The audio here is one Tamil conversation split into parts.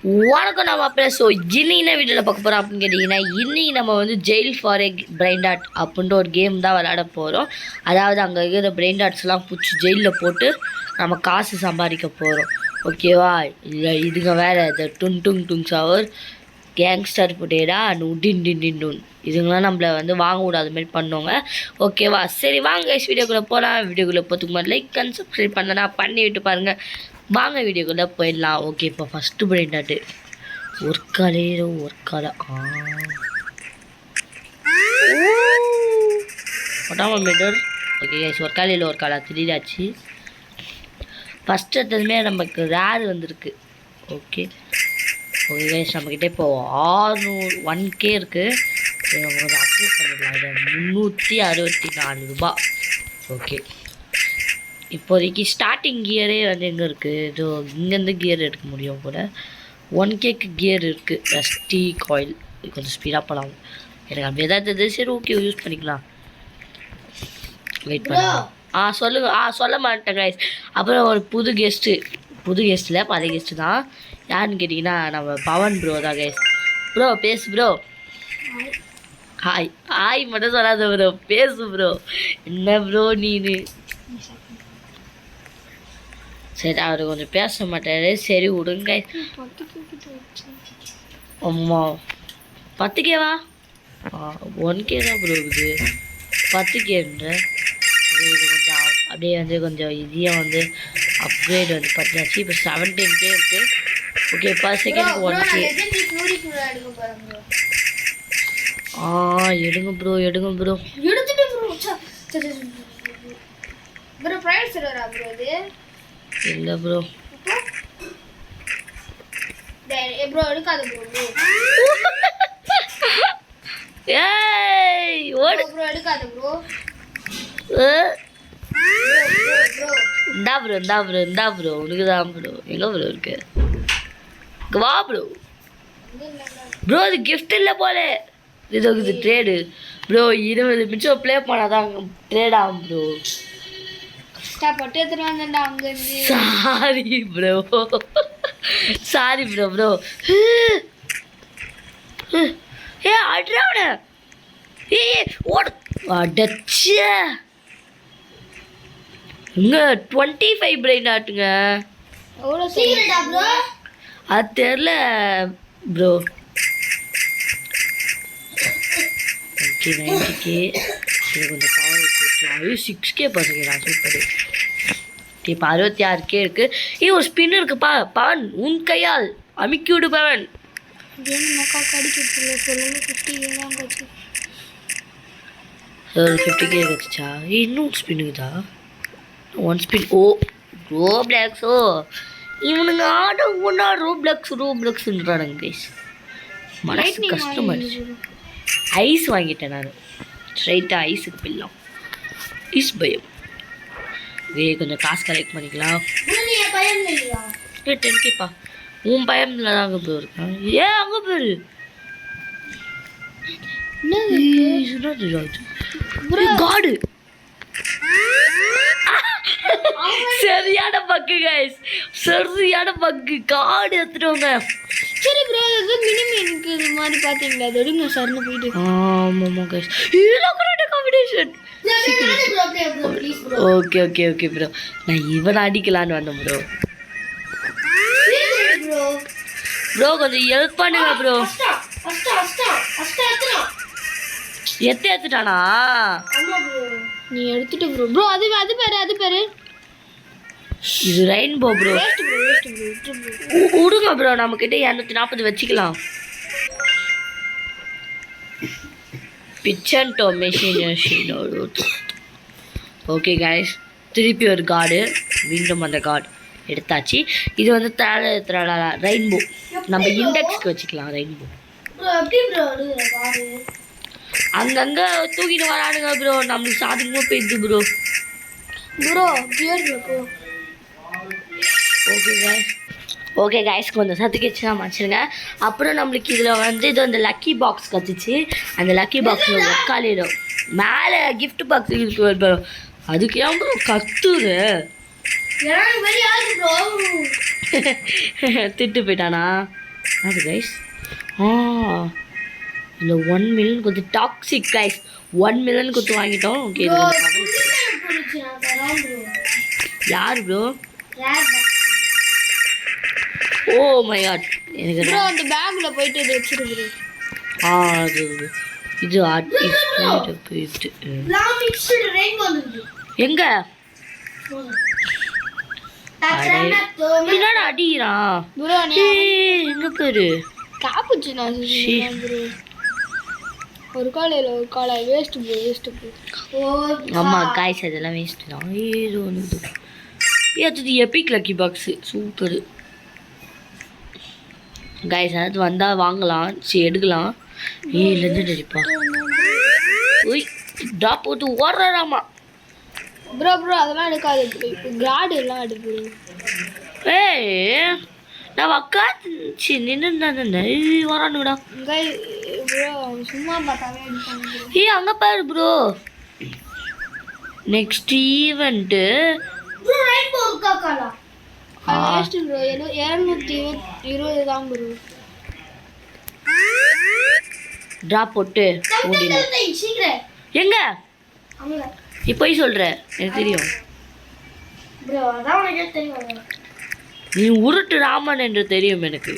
வணக்கம் நம்ம அப்புறம். ஸோ இன்னைக்கு வீடியோவில் பார்க்க போகிறோம் அப்படின்னு கேட்டிங்கன்னா, இன்றைக்கி நம்ம வந்து jail for a brain dot அப்படின்ற ஒரு கேம் தான் விளையாட போகிறோம். அதாவது அங்கே இருக்கிற பிரெயின் டாட்ஸ்லாம் பிடிச்சி ஜெயிலில் போட்டு நம்ம காசு சம்பாதிக்க போகிறோம். ஓகேவா? இல்லை இதுங்க வேறு இந்த டுன் டுங் டுங் சவர் கேங்ஸ்டர் புட்டேடா டின் டின் டின் டுன் இதுங்களாம் நம்மளை வந்து வாங்க விடாத மாதிரி பண்ணுவாங்க. ஓகேவா? சரி வாங்க வீடியோக்குள்ளே போகலாம். வீடியோக்குள்ளே போகிறதுக்கு மாதிரி லைக் அண்ட் சப்ஸ்கிரைப் பண்ணனா பண்ணி விட்டு பாருங்கள். வாங்க வீடியோக்குள்ளே போயிடலாம். ஓகே, இப்போ ஃபஸ்ட்டு பிரெயின் டாட்டு ஒரு காலை மீட்டர். ஓகே கைஸ், ஒரு காலையில் ஒரு காலா திடீராச்சு. ஃபஸ்ட் எடுத்ததுமே நமக்கு ரேர் வந்திருக்கு. ஓகே ஓகே கைஸ், நம்மக்கிட்ட இப்போ 1K இருக்குது. நம்ம கொஞ்சம் அப்டேட் பண்ணிடலாம். இது 364 ரூபா. ஓகே, இப்போதைக்கு ஸ்டார்டிங் கியரே வந்து எங்கே இருக்குது? இதோ இங்கேருந்து கியர் எடுக்க முடியும் கூட. 1Kக்கு கியர் இருக்குது. ரஸ்டி காயில் கொஞ்சம் ஸ்பீடாக போகலாம். எனக்கு அப்படி ஏதாவது சரி ஓகே யூஸ் பண்ணிக்கலாம். வெயிட் பண்ணலாம். சொல்லுங்கள். சொல்ல மாட்டேன் கைஸ். அப்புறம் ஒரு புது கெஸ்ட்டில் பழைய கெஸ்ட்டு தான். யாருன்னு கேட்டிங்கன்னா நம்ம பவன் ப்ரோ தான் கைஸ். ப்ரோ பேசு ப்ரோ. ஹாய் மட்டும் சொல்லாத ப்ரோ, பேசு ப்ரோ. என்ன ப்ரோ நீனு? சரி, அவர் கொஞ்சம் பேச மாட்டாரு. சரி விடுங்க. அம்மா 10Kவா? 1K தான் ப்ரோ இருக்குது. 10Kன்ற இது கொஞ்சம் அப்படியே வந்து கொஞ்சம் இதையும் வந்து அப்கிரேட் வந்து பார்த்தாச்சு. இப்போ 17K இருக்குது. Okay, per second 1K. எடுங்க ப்ரோ. இல்லை ப்ரோ எடுக்காத ப்ரோ. ஏய் ஓடு ப்ரோ, எடுக்காத ப்ரோ. இந்தா ப்ரோ உனக்கு தான் ப்ரோ. எங்கே ப்ரோ இருக்கு? வா ப்ரோ. அது கிஃப்ட் இல்லை போல. இது ட்ரேடு ப்ரோ. 20 நிமிஷம் ப்ளே பண்ணாதான் ட்ரேட் ஆகும் ப்ரோ. Sorry bro. ஏ அட்ராவன ஓடு அடச்சே. இங்க 25 பிரெயின் ஆட்டுங்க. அது தெரியல ப்ரோ. Okay 90K. இது கொஞ்சம் பவர் வச்சுக்கலாம். 6K பார்த்துக்கிறா. சூப்பர். இப்போ 66K இருக்குது. ஒரு ஸ்பின் இருக்குப்பா. பவன் உன் கையால் அமுக்கி விடு பவன். 50K வச்சுச்சா? இன்னும் ஸ்பின்னுக்குதா? 1 ஸ்பின். ரோப்ளாக்ஸோ இவனுங்க ஆட ஒன்றா ரோப்ளாக்ஸ்ன்றானுங்க கைஸ். மனசு கஷ்டமாயிடுச்சு. ஐஸ் வாங்கிட்டேன் நான். ஸ்ட்ரைட்டாக ஐஸுக்கு போயிடலாம். ஐஸ் பயம். கொஞ்சம் காசு கலெக்ட் பண்ணிக்கலாம். 10Kப்பா. உன் பயமில் தான் அங்கே போய் இருக்கான். ஏன் அங்கே போயிரு? காடு சரியான பக்கு கைஸ். சரியான பக்கு. காடு எடுத்துட்டோங்க. சரி ப்ரோ, இது மினிமேனுக்கு இது மாதிரி பார்த்தீங்களா? அது எடுங்க சார்னு போயிட்டு. ஆமாம் கைஸ், இதெல்லாம் காம்பினேஷன். Okay bro. நான் இவனை அடிக்கலான்னு வந்தேன் ப்ரோ. கொஞ்சம் ஹெல்ப் பண்ணுங்க ப்ரோ. எடுத்துட்டானா? நீ எடுத்துட்டு ப்ரோ. அது பேரு இது ரெயின்போ ப்ரோ. விடுங்க ப்ரோ, நம்மக்கிட்ட 240 வச்சுக்கலாம். பிச்சன்டோ மெஷின். ஓகே கைஸ், திருப்பி ஒரு கார்டு. மீண்டும் அந்த கார்டு எடுத்தாச்சு. இது வந்து ரெயின்போ. நம்ம இண்டெக்ஸ்க்கு வச்சுக்கலாம். ரெயின்போ அங்கங்கே தூக்கிட்டு வரானுங்க ப்ரோ. நம்மளுக்கு சாதகமாக போயிடுது ப்ரோ. ஓகே கைஸ், கொஞ்சம் சத்துக்கிச்சுனா மச்சிருங்க. அப்புறம் நம்மளுக்கு இதில் வந்து இது அந்த லக்கி பாக்ஸ் கற்றுச்சு. அந்த லக்கி பாக்ஸில் உட்காலிடும். மேலே கிஃப்ட் பாக்ஸ் இருக்கு ப்ரோ. அதுக்கு ஏன் ப்ரோ கத்துது? திட்டு போயிட்டானா? அது கைஸ் இல்லை 1 மில்லியன் கொடுத்து டாக்ஸிக் கைஸ் 1 மில்லியன் கொடுத்து வாங்கிட்டோம் ஓகே யார் ப்ரோ ஓ மை காட் எனக்கு ப்ரோ அந்த பேக்ல போயிட்டு இது வச்சிரு ப்ரோ அது இது ஆர்டிஸ்ட் இது எங்க என்னடா அடிக்கிறான் ப்ரோ நீ எங்க பேரு காப்புச்சினா ப்ரோ ஒரு காலை வேஸ்ட் ப்ரோ ஆமா காய்ஸ் அதெல்லாம் வேஸ்ட் தான் ஏதோ ஒன்று ஏற்றது Epic lucky box super guys அது வந்தால் வாங்கலாம் சரி எடுக்கலாம் லெஜெண்ட் அடிப்பா ஓய் ட்ராப் போட்டு ஓடுறாராமா ப்ரோ அதெல்லாம் எடுக்காது இப்போ கிராடு எல்லாம் எடுக்கு ஏய் நான் உக்காந்துச்சு நின்று வரானுடா ப்ரோ சும்மா பார்த்தாவே எடுப்பாங்க அங்கே பாரு bro next event waste bro 220 தான் ப்ரோ ட்ராப் போட்டு எங்க நீ போய் சொல்ற எனக்கு தெரியும் நீ உருட்டு ராமன் என்று தெரியும் எனக்கு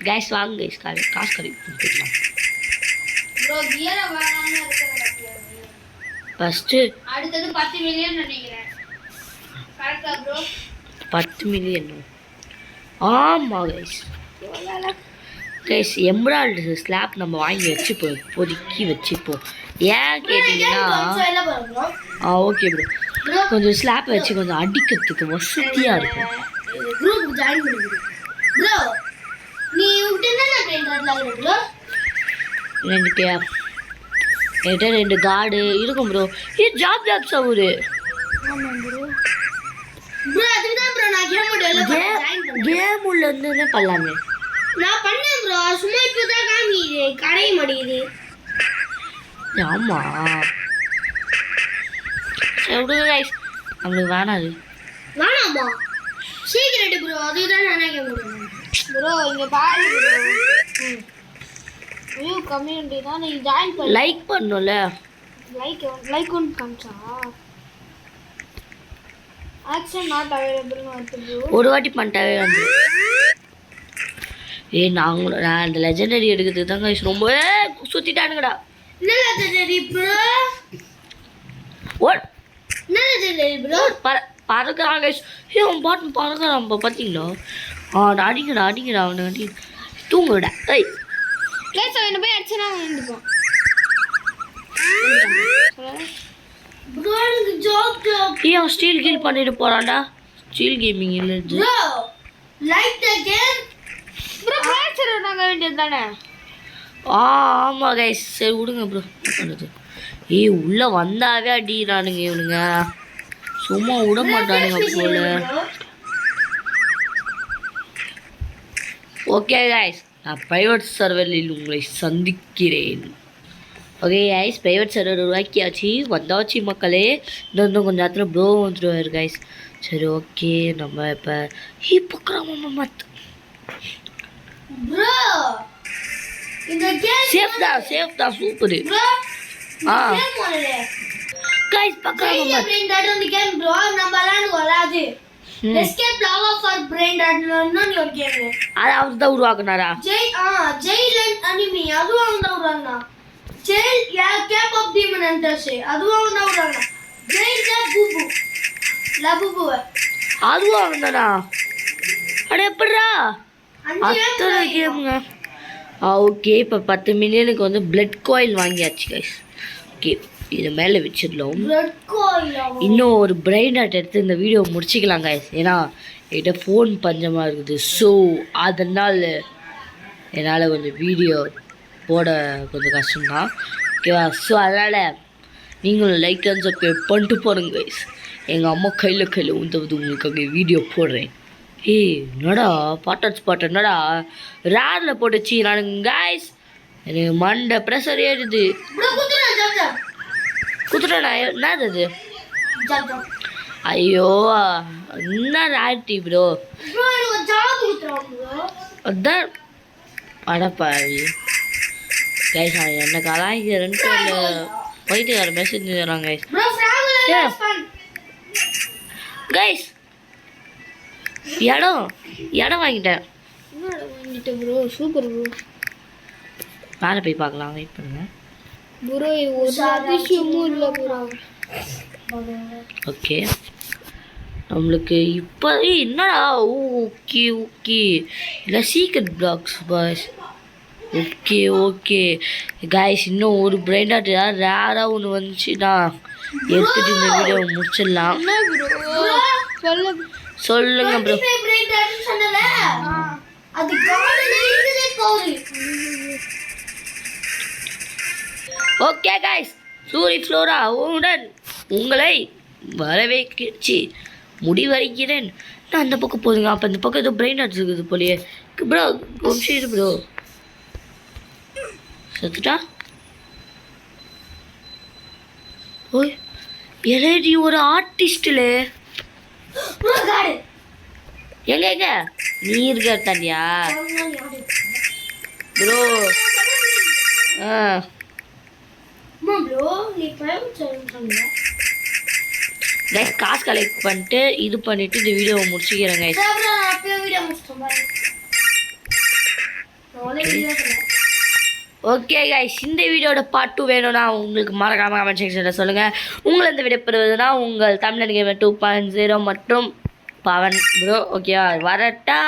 கேஸ் வாங்க கைஸ் காசு கிடைக்கும் ஃபஸ்ட்டு அடுத்தது 10 மில்லியன் நினைக்கிறேன் கரெக்டா ப்ரோ 10 மில்லியன் ஆமாம் கைஸ் எம்ப்ராய்டரி ஸ்லாப் நம்ம வாங்கி வச்சுப்போம் இப்போதைக்கு வச்சுப்போம் ஏன் கேட்டிங்கன்னா ஓகே ப்ரோ கொஞ்சம் ஸ்லாப் வச்சு கொஞ்சம் அடிக்கிறதுக்கு வசதியாக இருக்கும் குரூப் ஜாயின் பண்ணுங்க ப்ரோ நீ உடனே நான் ட்ரெயின் ப்ரோ என்கிட்ட 2 கார்டு இருக்கும் ப்ரோ ஜாப்ஸ் அவரு ஆமாம் ப்ரோ அதுக்கு தான் ப்ரோ நான் கேம் உள்ள இருந்து பண்ணலாமே நான் பண்ணேன் ப்ரோ சும்மா இப்போ தான் காமிக்குது கடைய மாட்டேங்குது ஆமாம் சரி விடுங்க கைஸ் நம்மளுக்கு வேணாமா சீக்கிரட் ப்ரோ அதுதான் நான் கேட்க முடியும் ப்ரோ இங்கே பாரு ப்ரோ ஐயோ கம்யூனிட்டி தான் நீ ஜாயின் பண்ண லைக் பண்ணல லைக் ஒன்று காமிச்சா ஆக்ஷன் நாட் அவைலபிள்னு வருது ப்ரோ ஒரு வாட்டி பண்ணிட்டாவே வந்து நான் அந்த லெஜெண்டரி எடுக்கிறதுக்கு தான் கைஸ் ரொம்ப சுற்றிட்டானுங்கடா என்ன லெஜெண்டரி ப்ரோ ஓட் என்ன லெஜெண்டரி ப்ரோ பறக்கிறான் கைஸ் அவன் பாட்டு பறக்கிறான் இப்போ பார்த்தீங்களா அடிங்கடா அவனை அடி தூங்குடா ஏய் கைஸ் அவனை போய் அடிச்சனா வந்துப்பான் ப்ரோ எனக்கு ஜோக் அவன் ஸ்டீல் கீல் பண்ணிட்டு போறான்டா ஸ்டீல் கேமிங் இல்லை bro like the game bro பிரேச்சர் நாங்க வேண்டியது தானே ஆமாம் கைஸ் சரி விடுங்க ப்ரோ பண்ணுறது உள்ளே வந்தாவே அடிக்கிறானுங்க இவனுங்க சும்மா விட மாட்டானுங்க போல ஓகே கைஸ் நான் ப்ரைவேட் சர்வரில் உங்களை சந்திக்கிறேன் ஓகே கைஸ் ப்ரைவேட் சர்வர் உருவாக்கியாச்சு வந்தாச்சு மக்களே இன்னும் கொஞ்சம் நேரத்தில் ப்ரோ வந்துடுவார் கைஸ் சரி ஓகே நம்ம இப்போ கிராமம் மற்ற ப்ரோ இந்த கேம் சேஃப் தான் சூப்பர் ப்ரோ ஆ கேம் வரல கைஸ் பக்கம் brain dead on the game bro நம்ம விளையாடுவோம்ல அது escape lava for brain dead ன்னு ஒரு கேம் அது அவர் தான் உருவாக்குனாரா ஜெயில் அண்ட் அனிமி அதுவும் அவங்க தான் உருவாக்குனா jail cap of demon hunters அதுவும் அவங்க தான் உருவாக்குனா ஜெயில் பூபு லபுபு அதுவும் அவங்க தானா அட எப்படிடா அத்தனை கேமுங்க ஓகே இப்போ 10 மில்லியனுக்கு வந்து பிளட் காயில் வாங்கியாச்சு கைஸ் ஓகே இது மேலே வச்சிடலாம் இன்னும் ஒரு பிரெயின் டாட் எடுத்து இந்த வீடியோ முடிச்சிக்கலாம் கைஸ் ஏன்னா என்கிட்ட ஃபோன் பஞ்சமாக இருக்குது ஸோ அதனால் என்னால் கொஞ்சம் வீடியோ போட கொஞ்சம் கஷ்டம்தான் ஓகேவா ஸோ அதனால் நீங்களும் லைக் அண்ட் சப்ஸ்கிரைப் பண்ணிட்டு போகிறேங்க கைஸ் எங்கள் அம்மா கையில் உந்தவது உங்களுக்காக வீடியோ போடுறேன் என்னடா பாட்டு என்னடா ரேரில் போட்டுச்சு நானுங்க கைஸ் எனக்கு மண்டை ப்ரெஷர் ஏறுது குத்துறா என்னது அது ஐயோ என்ன ரேட்டி ப்ரோ ப்ரோ அதான் அடப்பாவி கைஸ் அவன் என்ன கலாய்க்கிறேன்ட்டு போயிட்டு வேறு மெசேஜ் தராங்க கைஸ் ப்ரோ ஃப்ராகுலர் ரெஸ்பாண்ட் கைஸ் இடம் வாங்கிட்டேன் என்னடா வாங்கிட்ட ப்ரோ சூப்பர் ப்ரோ மேலே போய் பார்க்கலாம் வெயிட் பண்ணுங்க ப்ரோ இது ஒரு அதிசயமும் இல்லை ப்ரோ ஓகே நம்மளுக்கு இப்போ என்னடா ஓகே ஓகே இல்லை secret blocks boss okay guys இன்னும் ஒரு பிரைன் டாட் ஏதாவது ரேராக ஒன்று வந்துச்சுன்னா எடுத்துட்டு இந்த வீடியோ முடிச்சிடலாம் என்ன ப்ரோ சொல்லுங்க ப்ரோ அது காலையிலே போகுது ஓகே கைஸ் சூரி ஃப்ளோரா உடன் உங்களை வரவேற்கிச்சு முடிவடைக்கிறேன் நான் அந்த பக்கம் போதுங்க அப்போ அந்த பக்கம் ஏதோ பிரெயின் டாட்ஸ் இருக்குது போலியே ப்ரோ கொஞ்சம் ப்ரோ செத்துட்டா ஓய் எலேடி ஒரு ஆர்டிஸ்ட்லே ப்ரோ காடு எங்க நீ இருக்க தாண்டியா ப்ரோ ப்ரோ நீ பிரைவேட் சொல்லுங்க கைஸ் காசு கலெக்ட் பண்ணிட்டு இது பண்ணிட்டு இந்த வீடியோவை முடிச்சுக்கிறேன் கைஸ் ப்ரோ அப்பவே வீடியோ முடிச்சிட்டோம் பாரு நாளை வீடியோ பண்ணு ஓகே கைஸ் இந்த வீடியோட பார்ட் 2 வேணும்னா உங்களுக்கு மறக்காம கமெண்ட் செக்ஷனில் சொல்லுங்கள் உங்களை இந்த வீடியோ பெறுவதுனா உங்கள் தமிழன் கேமர் 2.0 மற்றும் பவன் ப்ரோ ஓகேவா வரட்டா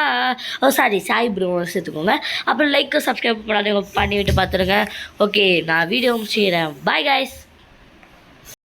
சாரி சாய் ப்ரோ சேர்த்துக்கோங்க அப்புறம் லைக் சப்ஸ்கிரைப் பண்ணாதவங்க பண்ணிவிட்டு பார்த்துருங்க ஓகே நான் வீடியோ முடிச்சுக்கிறேன் பாய் கைஸ்